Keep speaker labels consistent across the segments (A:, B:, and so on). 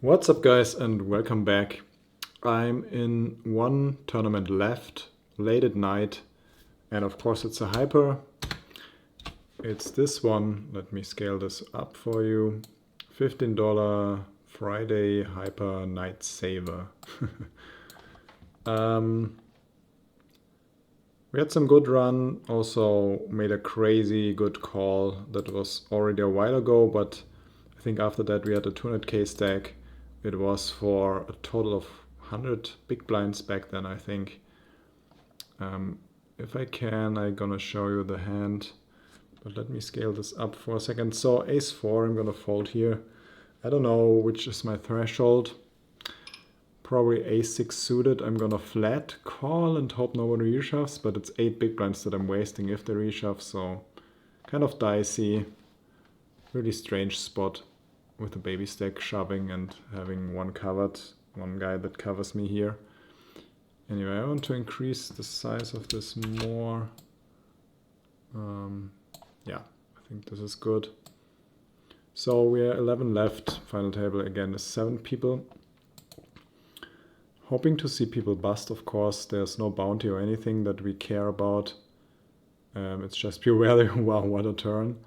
A: What's up guys and welcome back. I'm in one tournament left, late at night, and of course it's a hyper. It's this one. Let me scale this up for you. $15 Friday hyper night saver. We had some good run, also made a crazy good call that was already a while ago, but I think after that we had a 200k stack. It was for a total of 100 big blinds back then, I think. If I can, I'm gonna show you the hand, but let me scale this up for a second. So ace 4, I'm gonna fold here. I don't know which is my threshold. Probably ace 6 suited. I'm gonna flat call and hope no one reshoves, but it's 8 big blinds that I'm wasting if they reshove, so kind of dicey. Really strange spot with the baby stack shoving and having one guy that covers me here. Anyway, I want to increase the size of this more. Yeah, I think this is good. So we are 11 left. Final table again is 7 people. Hoping to see people bust, of course. There's no bounty or anything that we care about. It's just pure value. Wow, what a turn.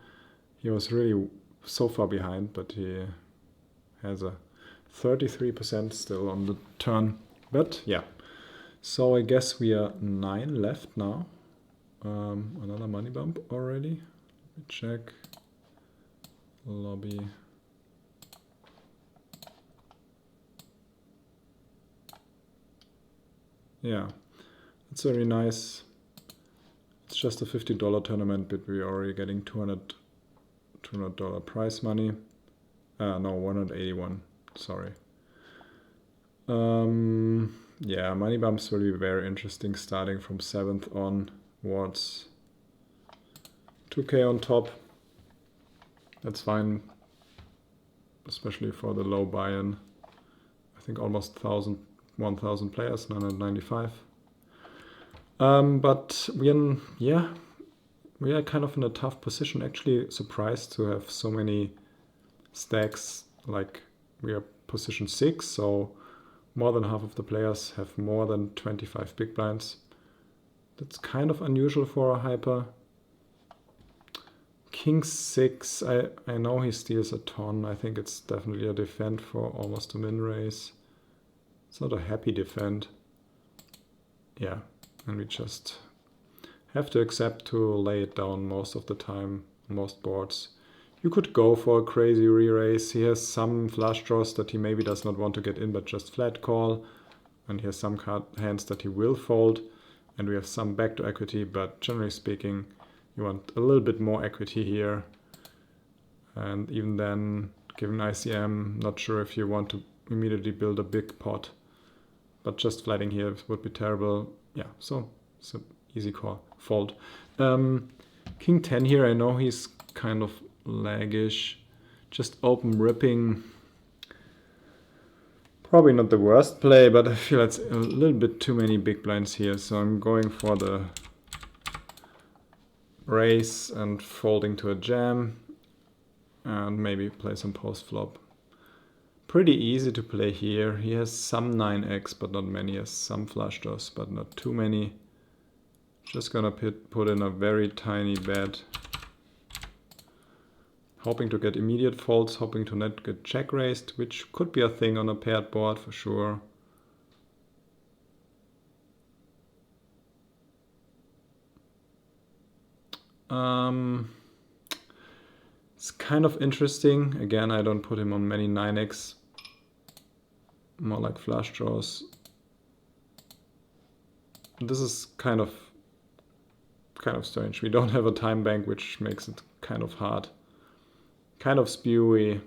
A: He was really so far behind, but he has a 33% still on the turn. But yeah, so I guess we are 9 left now. Another money bump already. Let me check. Lobby. Yeah, it's very nice. It's just a $50 tournament, but we're already getting $200 prize money. No, 181, sorry. Yeah, money bumps will be very interesting starting from 7th onwards. 2k on top. That's fine, especially for the low buy-in. I think almost 1,000 players, 995. But we are kind of in a tough position. Actually surprised to have so many stacks. Like we are position 6, so more than half of the players have more than 25 big blinds. That's kind of unusual for a hyper. King 6, I know he steals a ton. I think it's definitely a defend for almost a min raise. It's not a happy defend. Yeah, and we just have to accept to lay it down most of the time, most boards. You could go for a crazy re-raise. He has some flush draws that he maybe does not want to get in, but just flat call. And he has some hands that he will fold. And we have some back to equity, but generally speaking, you want a little bit more equity here. And even then, given ICM, not sure if you want to immediately build a big pot. But just flatting here would be terrible. Yeah, so it's an easy call, fold. King 10 here, I know he's kind of laggish. Just open ripping. Probably not the worst play, but I feel it's a little bit too many big blinds here. So I'm going for the raise and folding to a jam. And maybe play some post flop. Pretty easy to play here. He has some 9x, but not many. He has some flush draws, but not too many. Just gonna put in a very tiny bet. Hoping to get immediate folds, hoping to not get check raised, which could be a thing on a paired board for sure. It's kind of interesting. Again, I don't put him on many 9x. More like flush draws. This is kind of strange. We don't have a time bank, which makes it kind of hard. Kind of spewy.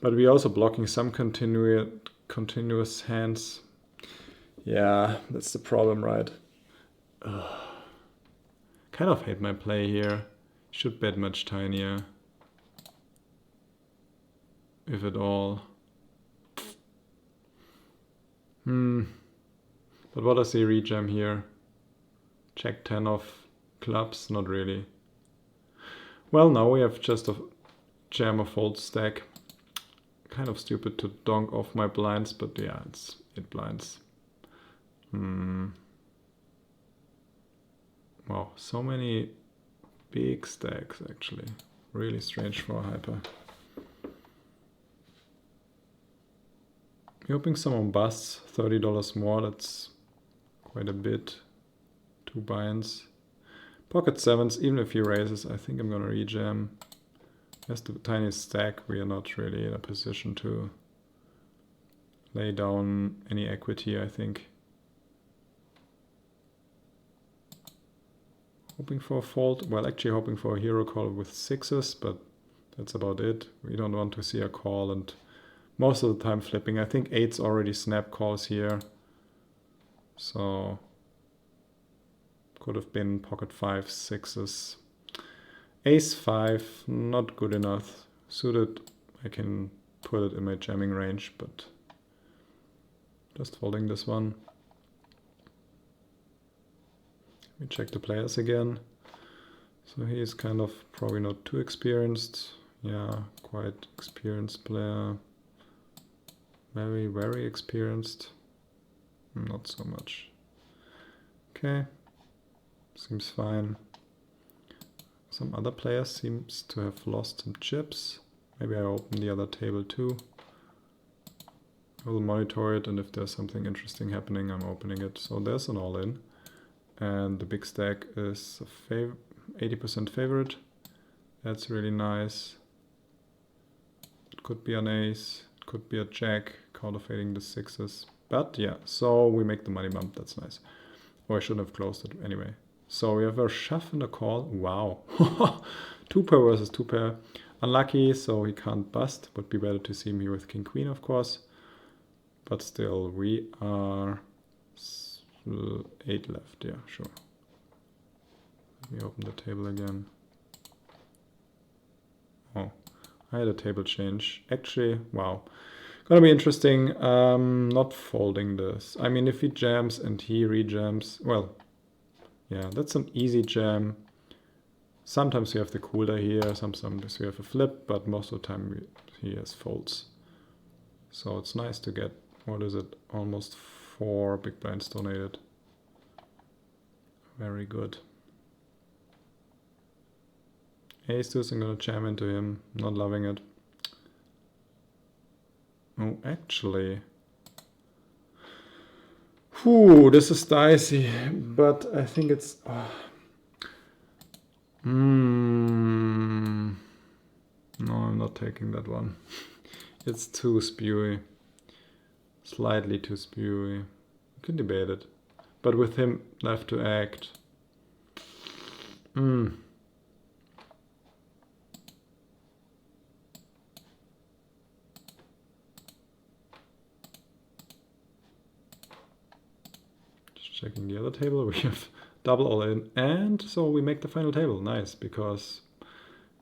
A: But we're also blocking some continuous hands. Yeah, that's the problem, right? Kind of hate my play here. Should bet much tinier. If at all. But what does he rejam here? Check 10 of clubs? Not really. Well, now we have just a jam or fold stack. kind of stupid to donk off my blinds, but yeah, it blinds. Wow, so many big stacks actually. Really strange for a hyper. Hoping someone busts $30 more, that's quite a bit. 2 binds. Pocket 7s, even if he raises, I think I'm gonna rejam. Has the tiniest stack, we are not really in a position to lay down any equity, I think. Hoping for a fold, well actually hoping for a hero call with 6s, but that's about it. We don't want to see a call, and most of the time flipping. I think 8s already snap calls here. So could have been pocket 5s, 6s. Ace 5, not good enough. Suited, I can put it in my jamming range, but just folding this one. Let me check the players again. So he is kind of probably not too experienced. Yeah, quite experienced player. Very, very experienced. Not so much. Okay, seems fine. Some other players seems to have lost some chips. Maybe I open the other table too. I will monitor it, and if there's something interesting happening, I'm opening it. So there's an all-in. And the big stack is a 80% favorite. That's really nice. It could be an ace, it could be a jack, counterfeiting the 6s. But yeah, so we make the money bump, that's nice. Or I shouldn't have closed it anyway. So we have a shove and a call. Wow. 2 pair versus 2 pair. Unlucky, so he can't bust. Would be better to see him here with king queen, of course. But still, we are 8 left. Yeah, sure. Let me open the table again. Oh, I had a table change. Actually, wow. Gonna be interesting. Not folding this. I mean, if he jams and he rejams, well, yeah, that's an easy jam. Sometimes we have the cooler here, sometimes we have a flip, but most of the time he has folds. So it's nice to get, what is it, almost 4 big blinds donated. Very good. Ace deuce, I'm gonna jam into him, not loving it. Oh, actually. Whew, this is dicey, but I think it's... No, I'm not taking that one. It's too spewy. Slightly too spewy. We can debate it. But with him left to act... Checking the other table, we have double all in, and so we make the final table. Nice, because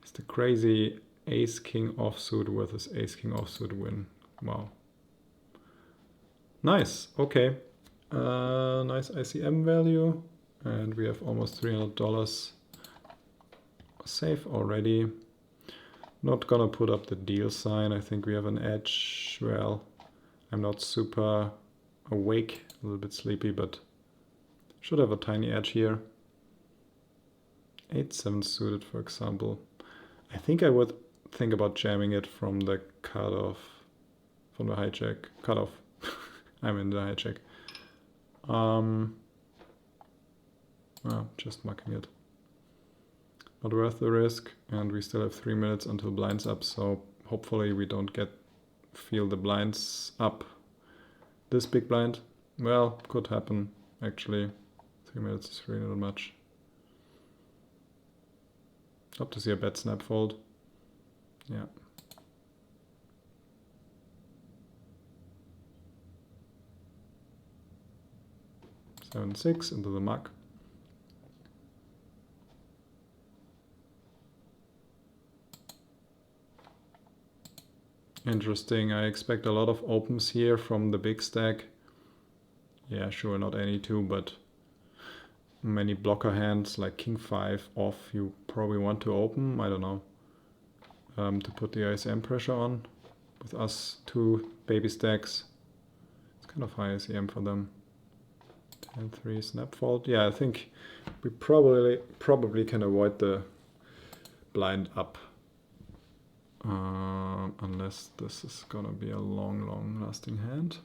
A: it's the crazy ace king offsuit versus ace king offsuit win. Wow. Nice, okay. Nice ICM value, and we have almost $300 safe already. Not gonna put up the deal sign. I think we have an edge. Well, I'm not super awake, a little bit sleepy, but should have a tiny edge here. 8-7 suited, for example. I think I would think about jamming it from the cutoff, from the hijack. Cutoff. I'm in the hijack. Just mucking it. Not worth the risk, and we still have 3 minutes until blinds up, so hopefully we don't feel the blinds up. This big blind, well, could happen, actually. 3 minutes is really not much. Hope to see a bad snap fold. Yeah. Seven, 6 into the muck. Interesting. I expect a lot of opens here from the big stack. Yeah, sure, not any two, but many blocker hands like king 5 off you probably want to open. I don't know. To put the ISM pressure on. with us 2 baby stacks. It's kind of high SEM for them. 10-3 snap fold. Yeah, I think we probably can avoid the blind up. Unless this is gonna be a long lasting hand.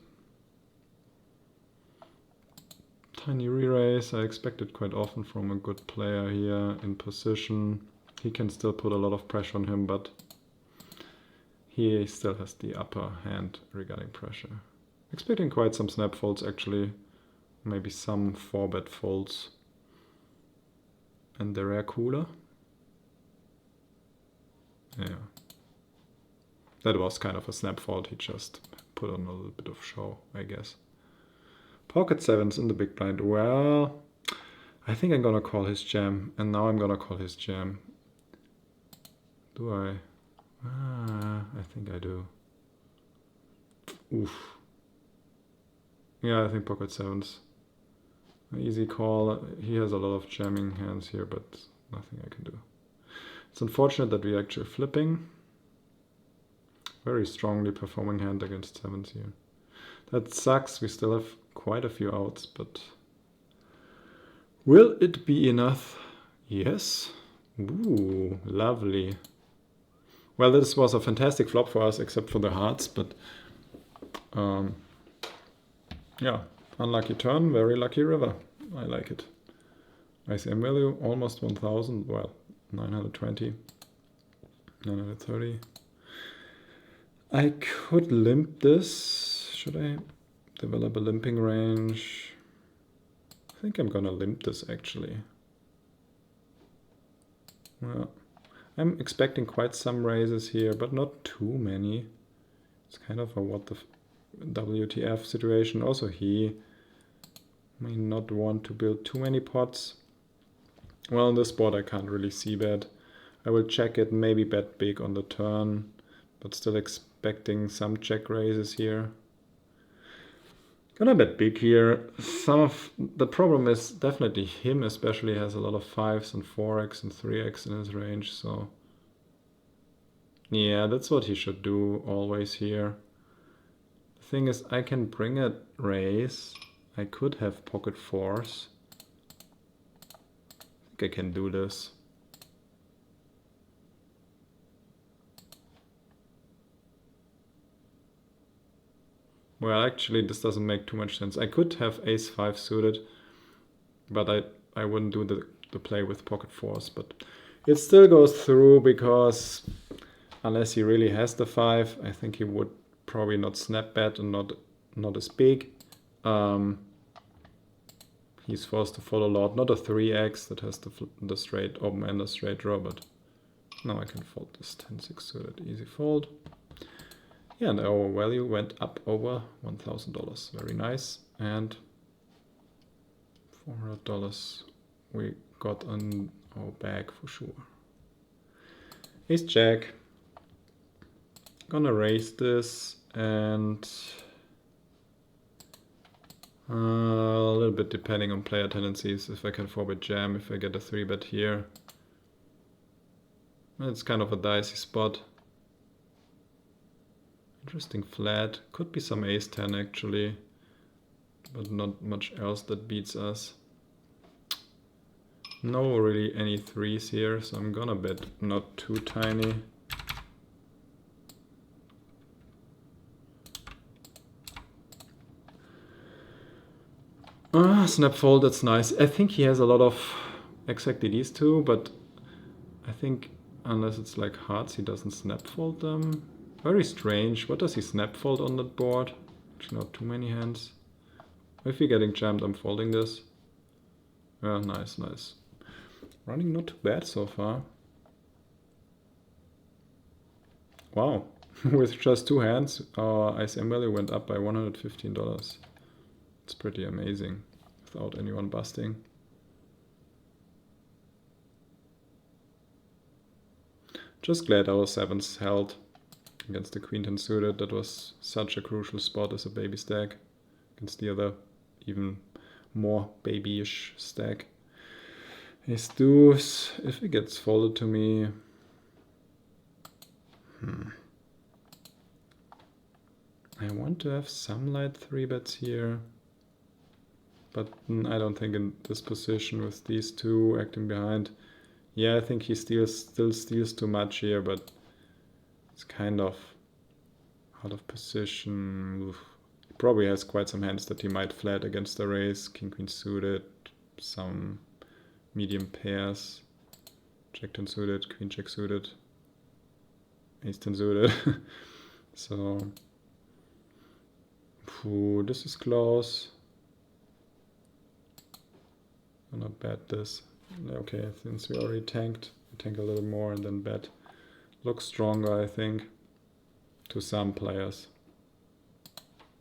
A: Tiny re-raise, I expect it quite often from a good player here in position. He can still put a lot of pressure on him, but he still has the upper hand regarding pressure. Expecting quite some snap folds actually, maybe some 4-bet folds. And the rare cooler. Yeah. That was kind of a snap fold, he just put on a little bit of show, I guess. Pocket sevens in the big blind. Well, I think I'm gonna call his jam, and now I'm gonna call his jam. Do I? I think I do. Oof. Yeah, I think pocket sevens. An easy call. He has a lot of jamming hands here, but nothing I can do. It's unfortunate that we're actually flipping. Very strongly performing hand against sevens here. That sucks. We still have quite a few outs, but will it be enough? Yes. Ooh, lovely. Well, this was a fantastic flop for us, except for the hearts, but yeah, unlucky turn, very lucky river. I like it. ICM value almost 1000. Well, 920, 930. I could limp this. Should I develop a limping range? I think I'm gonna limp this actually. Well, I'm expecting quite some raises here, but not too many. It's kind of a what the WTF situation. Also, he may not want to build too many pots. Well, on this board I can't really see bet. I will check it, maybe bet big on the turn, but still expecting some check raises here. Gonna bet big here. Some of the problem is definitely him especially has a lot of 5s and 4x and 3x in his range, so yeah, that's what he should do always here. The thing is, I can bring a raise. I could have pocket 4s. I think I can do this. Well, actually, this doesn't make too much sense. I could have ace-5 suited, but I wouldn't do the play with pocket 4s. But it still goes through because unless he really has the 5, I think he would probably not snap bet and not as big. He's forced to follow Lord, not a 3x that has the straight open and a straight draw, but now I can fold this 10-6 suited, easy fold. Yeah, and our value went up over $1,000. Very nice. And $400 we got on our bag for sure. Ace jack. Gonna raise this and a little bit depending on player tendencies. If I can 4-bet jam, if I get a 3-bet here. It's kind of a dicey spot. Interesting flat. Could be some ace-10 actually, but not much else that beats us. No really any 3s here, so I'm gonna bet not too tiny. Snap fold, that's nice. I think he has a lot of exactly these two, but I think unless it's like hearts, he doesn't snap fold them. Very strange. What does he snap fold on that board? Actually, not too many hands. If you're getting jammed, I'm folding this. Yeah, nice, nice. Running not too bad so far. Wow. With just 2 hands, our ICM value went up by $115. It's pretty amazing without anyone busting. Just glad our 7s held against the queen 10 suited. That was such a crucial spot as a baby stack against the other even more babyish stack. Ace deuce, if it gets folded to me, I want to have some light 3-bets here. But I don't think in this position with these two acting behind. Yeah, I think he still steals too much here, but it's kind of out of position. Oof. He probably has quite some hands that he might flat against the raise. King, queen suited, some medium pairs. Jack 10 suited, queen check suited, ace 10 suited. So, this is close. Not bad this. Okay, since we already tanked, we tank a little more and then bet. Looks stronger, I think, to some players.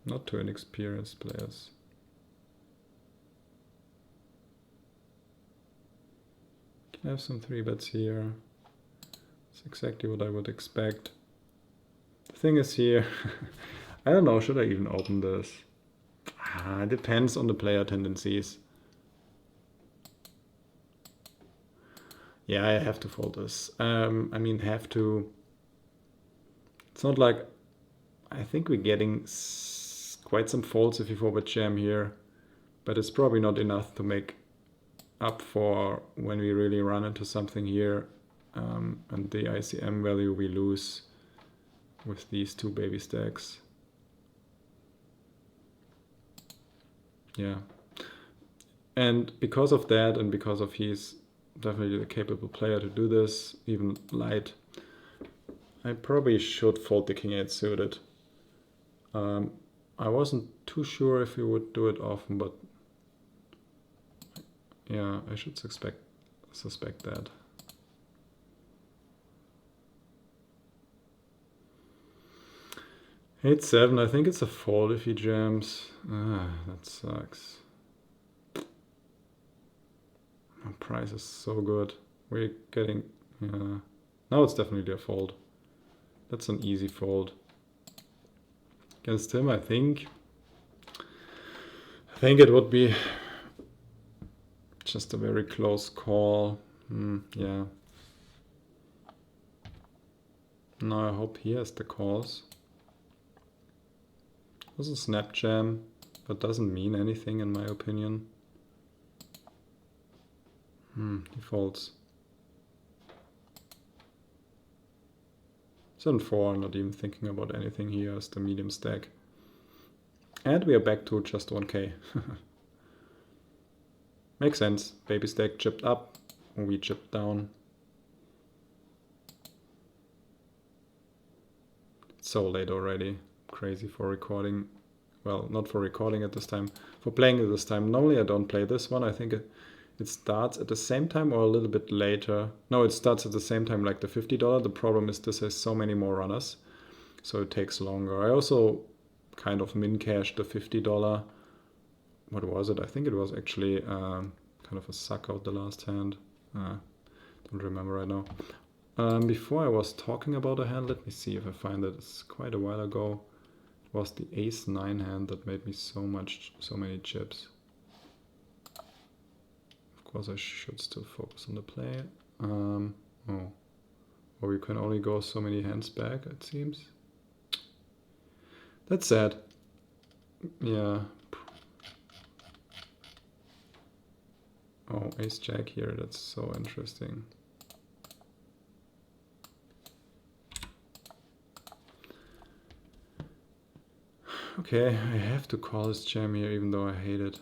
A: Not to inexperienced players. Can have some 3-bets here. It's exactly what I would expect. The thing is here, I don't know, should I even open this? It depends on the player tendencies. Yeah, I have to fold this. I mean, have to. It's not like, I think we're getting quite some folds if you 4-bet jam here, but it's probably not enough to make up for when we really run into something here, and the ICM value we lose with these two baby stacks. Yeah. And because of that, and because of he's definitely the capable player to do this, even light, I probably should fold the king 8 suited. I wasn't too sure if he would do it often, but yeah, I should suspect that. Eight 7, I think it's a fold if he jams. That sucks. Our price is so good. We're getting, yeah. Now it's definitely a fold. That's an easy fold. Against him, I think it would be just a very close call. Yeah. Now I hope he has the calls. It was a snap jam, but doesn't mean anything in my opinion. He folds. 7-4, not even thinking about anything here as the medium stack. And we are back to just 1k. Makes sense. Baby stack chipped up, we chipped down. It's so late already. Crazy for recording. Well, not for recording at this time, for playing at this time. Normally I don't play this one. I think it starts at the same time or a little bit later. No, it starts at the same time like the $50. The problem is this has so many more runners, so it takes longer. I also kind of min-cashed the $50. What was it? I think it was actually kind of a suck out the last hand. Don't remember right now. Before I was talking about a hand, let me see if I find it. It's quite a while ago. It was the ace 9 hand that made me so many chips. Of course I should still focus on the play. Or we can only go so many hands back, it seems. That's sad. Yeah. Oh, ace jack here, that's so interesting. Okay, I have to call this jam here even though I hate it.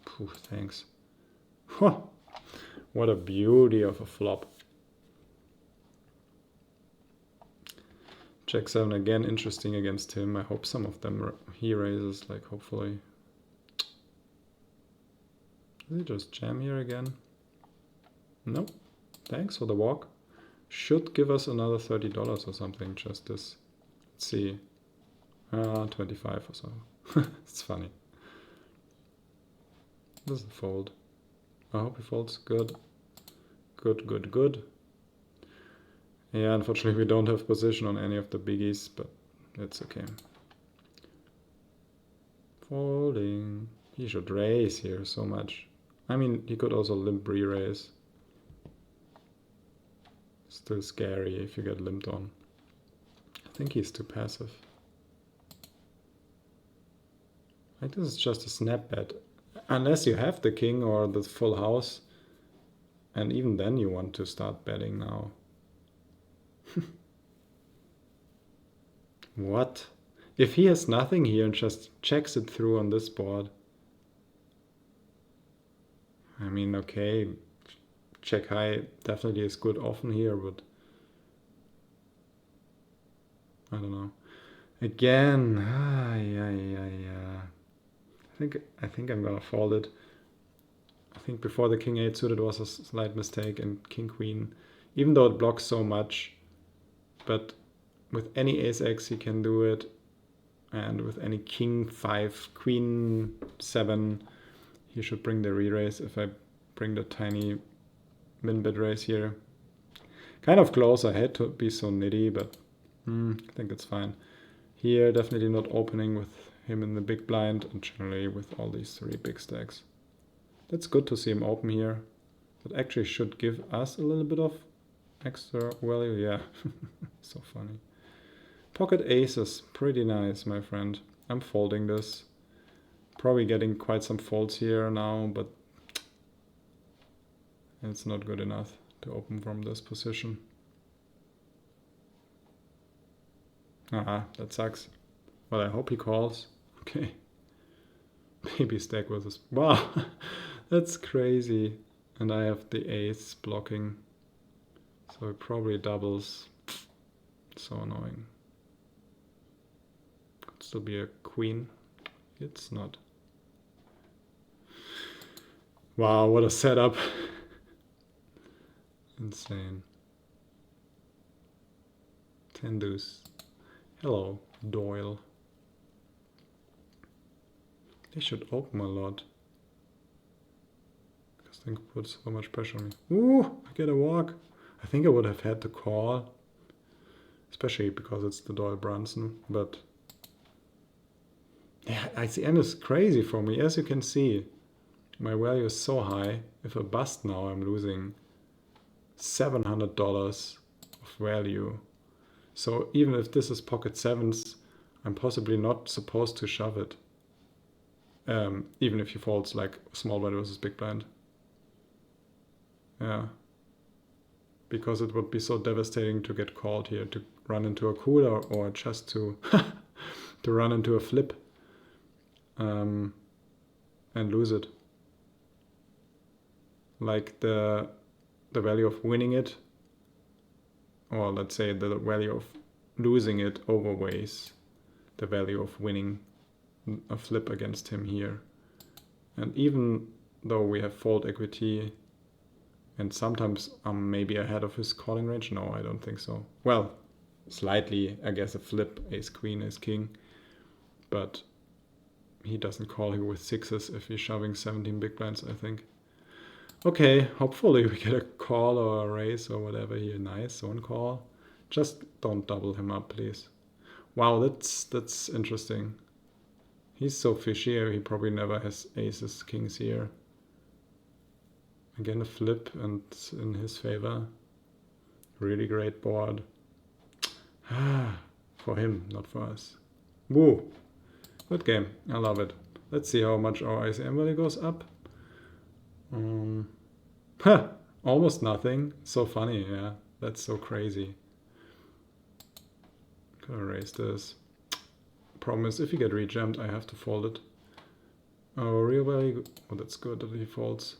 A: Phew, thanks. What a beauty of a flop. Jack 7 again, interesting against him. I hope some of them he raises, like hopefully. Does he just jam here again? No. Thanks for the walk. Should give us another $30 or something, just this. Let's see. 25 or so. It's funny. Doesn't fold. I hope he folds. Good. Good. Yeah, unfortunately we don't have position on any of the biggies, but it's okay. Folding. He should raise here so much. I mean, he could also limp re-raise. Still scary if you get limped on. I think he's too passive. Like this is just a snap bet. Unless you have the king or the full house. And even then you want to start betting now. What? If he has nothing here and just checks it through on this board. I mean, okay, check high definitely is good often here, but I don't know. Again, yeah. I think I'm gonna fold it. I think before the king 8 suited was a slight mistake, and king queen, even though it blocks so much, but with any ace x he can do it, and with any king 5, queen 7, he should bring the re-raise. If I bring the tiny min bid raise here, kind of close. I hate to be so nitty, but I think it's fine. Here, definitely not opening with him in the big blind, and generally with all these 3 big stacks. That's good to see him open here. That actually should give us a little bit of extra value. Yeah, so funny. Pocket aces, pretty nice, my friend. I'm folding this. Probably getting quite some folds here now, but it's not good enough to open from this position. That sucks. Well, I hope he calls. Okay. Maybe stack with this. Wow, that's crazy. And I have the ace blocking. So it probably doubles. So annoying. Could still be a queen. It's not. Wow, what a setup. Insane. 10 deuce. Hello, Doyle. They should open a lot. Because they put so much pressure on me. Ooh, I get a walk. I think I would have had to call. Especially because it's the Doyle Brunson. But yeah, ICM is crazy for me. As you can see, my value is so high. If I bust now, I'm losing $700 of value. So even if this is pocket sevens, I'm possibly not supposed to shove it. Even if he folds like small blind versus big blind. Yeah. Because it would be so devastating to get called here, to run into a cooler or just to to run into a flip and lose it. Like the value of winning it, or let's say the value of losing it overweighs the value of winning a flip against him here. And even though we have fold equity and sometimes I'm maybe ahead of his calling range, no, I don't think so. Well, slightly, I guess a flip, ace queen, ace king, but he doesn't call here with sixes if he's shoving 17 big blinds, I think. Okay, hopefully we get a call or a raise or whatever here. Nice, one call. Just don't double him up, please. Wow, that's interesting. He's so fishy, he probably never has aces, kings here. Again a flip and in his favor. Really great board. For him, not for us. Woo! Good game, I love it. Let's see how much our ICM value goes up. Almost nothing. So funny, yeah. That's so crazy. Gonna erase this. Problem is, if you get rejammed, I have to fold it. Oh, real value. Oh, that's good that he folds.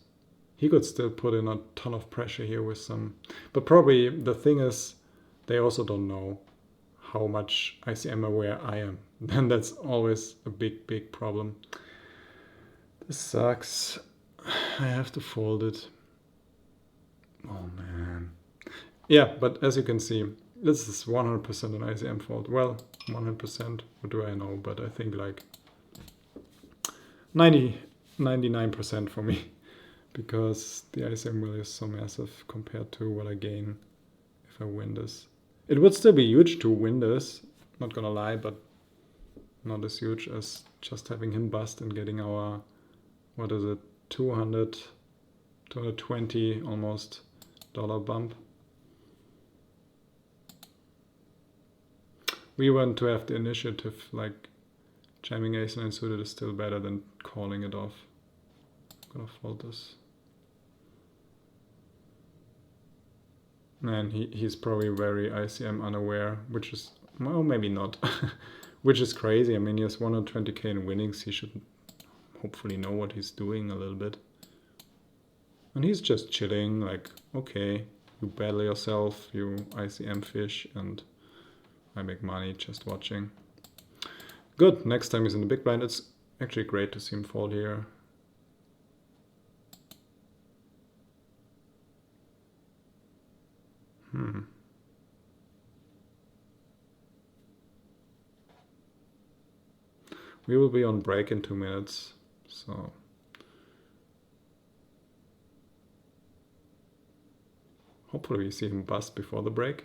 A: He could still put in a ton of pressure here with some. But probably the thing is, they also don't know how much ICM aware I am. And that's always a big problem. This sucks. I have to fold it. Oh man. Yeah, but as you can see, this is 100% an ICM fold. Well, 100%, what do I know? But I think like 99% for me. Because the ICM value is so massive compared to what I gain if I win this. It would still be huge to win this, not gonna lie, but not as huge as just having him bust and getting our, what is it, 220 almost dollar bump. We want to have the initiative like Jamming ace-9 suited is still better than calling it off. I'm gonna fold this. And he's probably very ICM unaware, which is, well, maybe not, which is crazy. I mean, he has 120k in winnings. He should hopefully know what he's doing a little bit. And he's just chilling, like, okay, you battle yourself, you ICM fish, and I make money just watching. Good, next time he's in the big blind. It's actually great to see him fold here. We will be on break in 2 minutes, so hopefully we see him bust before the break.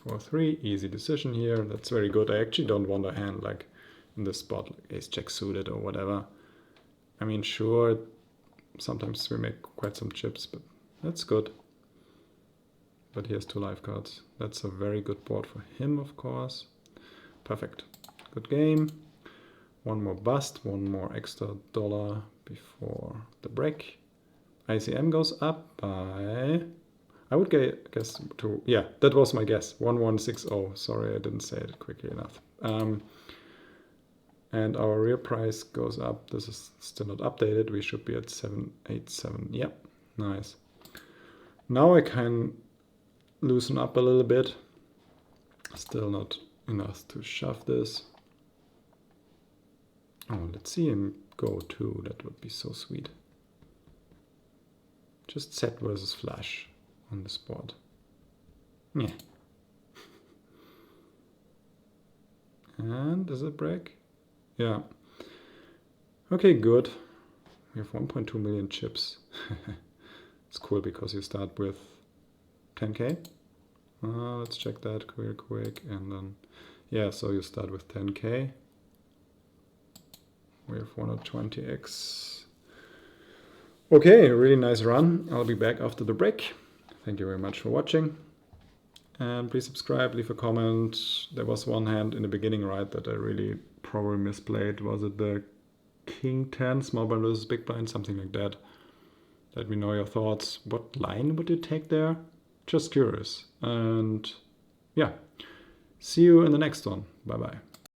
A: For 3, easy decision here. That's very good. I actually don't want a hand like in this spot, like ace-jack suited or whatever. I mean, sure, sometimes we make quite some chips, but that's good. But he has 2 live cards. That's a very good board for him, of course. Perfect. Good game. 1 more bust, 1 more extra dollar before the break. ICM goes up by, I would guess to, yeah, that was my guess, 1160. Sorry, I didn't say it quickly enough. And our real price goes up. This is still not updated. We should be at 787. Yep, nice. Now I can loosen up a little bit. Still not enough to shove this. Oh, let's see him go too. That would be so sweet. Just set versus flush on this board. Yeah. And does it break? Yeah. Okay, good. We have 1.2 million chips. It's cool because you start with 10k. Let's check that real quick. And then, yeah, so you start with 10k. We have 120x. Okay, really nice run. I'll be back after the break. Thank you very much for watching. And please subscribe, leave a comment. There was one hand in the beginning, right, that I really probably misplayed. Was it the King 10, small blind versus big blind, something like that? Let me know your thoughts. What line would you take there? Just curious. And yeah, see you in the next one. Bye-bye.